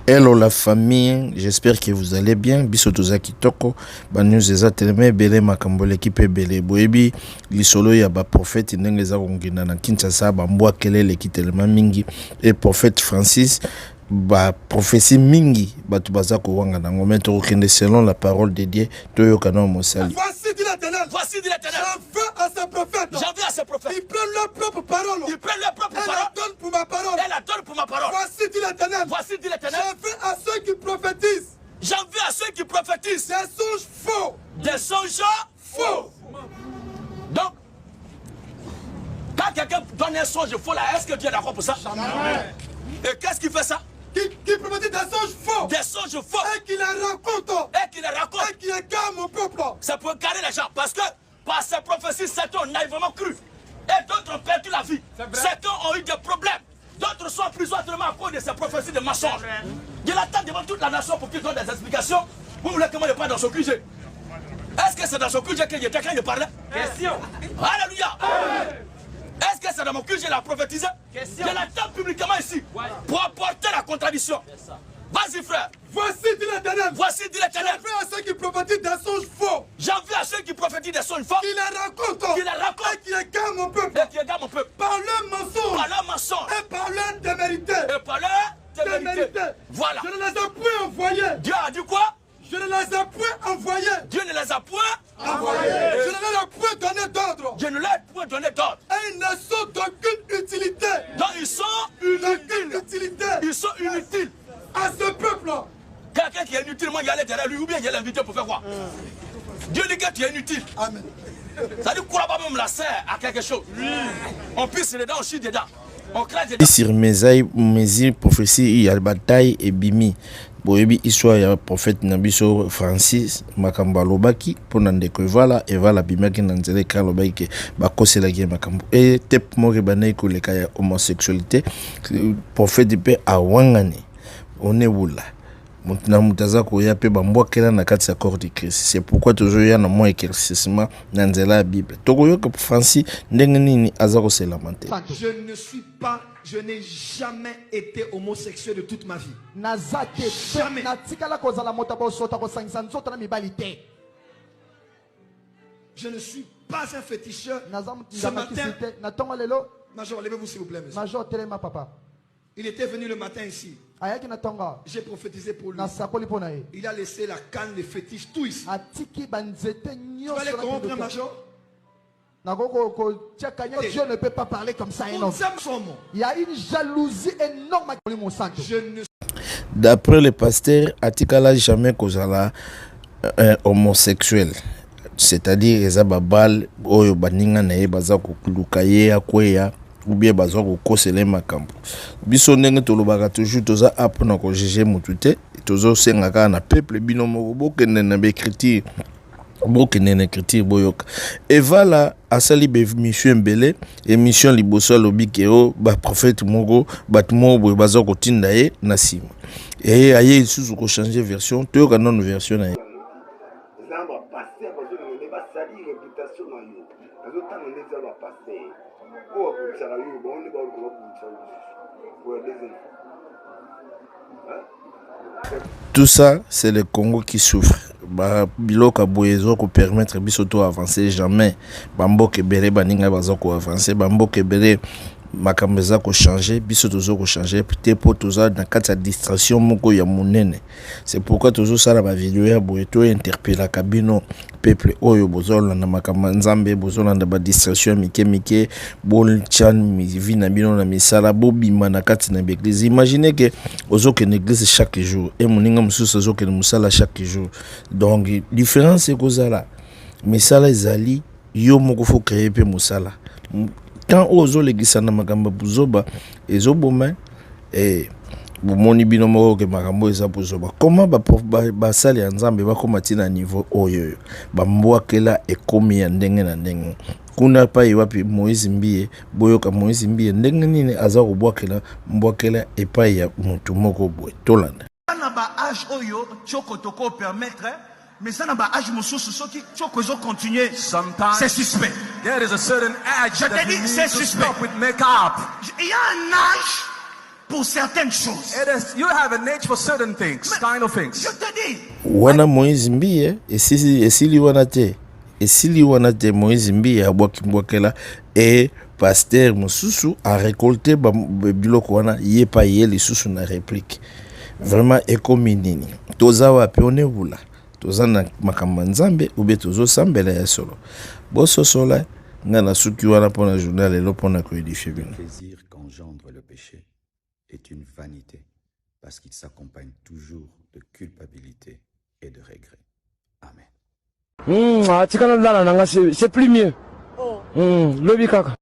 Hello la famille, j'espère que vous allez bien. Biso toza kitoko, ba news eza teleme belé makambo l'équipe belé. Boyebi lisolo ya ba prophète ndenge za kongina na Kinshasa ba mbwa kelele kitelema mingi et prophète Francis ba prophétie mingi batu baza ko wanga na ngomé to kende selon la parole de Dieu to yokana mosali. Voici dit l'Éternel. J'en veux à ces prophètes. Ils prennent leur propre parole. Et la donnent pour ma parole. Voici dit l'Éternel. J'en veux à ceux qui prophétisent. Des songes faux. Donc, quand quelqu'un donne un songe faux là, est-ce que Dieu est d'accord pour ça? Et qu'est-ce qui fait ça? Qui prophétise des songes faux. Et qui les racontent. Et qui égarent mon peuple. C'est pour égarer les gens. Parce que par ces prophéties, certains ont naïvement cru. Et d'autres ont perdu la vie. Certains ont eu des problèmes. D'autres sont en prison à cause de ces prophéties de mensonges. Il attend devant toute la nation pour qu'ils donnent des explications. Vous voulez que moi je parle dans son QG? Est-ce que c'est dans son QG que j'étais quand je parlais? Question. Alléluia. Est-ce que c'est dans mon QG qu'il a prophétisé? Je l'attends publiquement ici pour apporter la contradiction. Vas-y frère. Voici dit l'Éternel. J'en veux à ceux qui prophétisent des songes faux. Qui les racontent. Et qui égarent mon peuple. Par leur mensonge. Et par leur témérité. Voilà. Je ne les ai point envoyés. Dieu a dit quoi? Je ne les ai point envoyés. Dieu ne les a point envoyés. Je ne leur ai point donné d'ordre. Et ils ne sont d'aucune utilité. Donc ils sont inutiles. À ce peuple. Quelqu'un qui est inutile, moi, il y a derrière lui ou bien il y a l'invité pour faire quoi? Dieu dit que tu es inutile. Amen. Ça dit qu'on pas même la serre à quelque chose. On pisse dedans, on chie dedans. On claque dedans. Sur mes prophéties, il y a bataille et bimi. Boyebi histoire ya prophète Nabiso Francis Makamba Lobaki pour n'andeko voilà et voilà bimaki nanzele Kalobaki bakose la guerre makambo et tep mo rebane ko le kaya homosexualité prophète de paix a wangani on est où là na mutaza ko ya pe bambwakela na kati ya corps de Christ. C'est pourquoi toujours ya na mo éclaircissement na nzela Bible tokoyo que Francis ndenge nini azako se lamenter. Je n'ai jamais été homosexuel de toute ma vie. Jamais. Je ne suis pas un féticheur. Ce matin, Major, levez-vous s'il vous plaît, monsieur. Major, papa. Il était venu le matin ici. J'ai prophétisé pour lui. Il a laissé la canne, les fétiches, tout ici. Tu vas les corrompre, Major? Dieu ne peut pas parler comme ça. Il y a une jalousie énorme. D'après le pasteur, Atikala jamais causala homosexuel. C'est-à-dire les ababal oyo baninga na ye baza ko lukaye akweya ou bien baza ko kosele makambo. Biso ndenge tolobaka toujours toza apona ko juger mutute tozo senga ka na peuple binomo bokende na écriture. Et voilà, asali be mission mbele émission liboso lobi keo ba prophète Mogo batmo bo bazo kotinda ye na sima. Et aye isuzu ko changer version to ka non version na. Zamba passer bazo ne ba sali réputation na yo. Bazo tanga ne za ba passer. O ko tsara yo bo ne ba ko ko tsara. Tout ça, c'est le Congo qui souffre. Biloka boyezo ko permettre bisoto avancer jamais. Bambo kebele baninga bazoko avancer. Bambo kebele makameza ko changer. Bisoto zo ko changer. Peut-être pour tout ça dans quatre distraction moko ya munene. C'est pourquoi toujours ça la vidéo ya boyeto interpeller kabino peuple oyo bozolo na makamba nzambe bozolo na ba distraction mike bol chan mi vina bino na misala bobima na kati na église. Imaginez que ozoke une église chaque jour et moninga mususu ozoke musala chaque jour. Donc différence c'est que ça là misala ezali yo moko faut créer pe musala. Quand ozo l'église na makamba buzoba ezoboma et bomoni bino moko ke makambo eza buzoba. Comment ba sali ya nzambe ba komatina niveau oyo bambwakela ekomi ya ndenge na ndenge. Kuna pa iwapi Moïse Mbie boyoka Moïse Mbie ndenge nini aza kobwakela mbwakela epai ya mutu moko boye tolanda. Na ba âge oyo choko toko permettre Mais ça n'a pas âge mosusu soki chokozo continuer. Sometimes C'est suspect. there is a certain age Je that te you dis, need c'est to suspect. stop with makeup. Il y a un âge pour certaines choses. It is, you have an age for certain things, kind of things. Je te dis. wana Moïse Mbiye esili wana te Moïse Mbiye abwakela et pasteur mosusu a récolté biloko wana yepa ye lisusu na réplique vraiment ekomi nini toza wapi onebula toza na makambo nzambe ube tozo sambela ya solo bososola nga na suki wana pona journal lelo pona ko édifier bino. Le plaisir qu'engendre le péché est une vanité parce qu'il s'accompagne toujours de culpabilité et de regret. Amen. C'est plus mieux. Lobi kaka.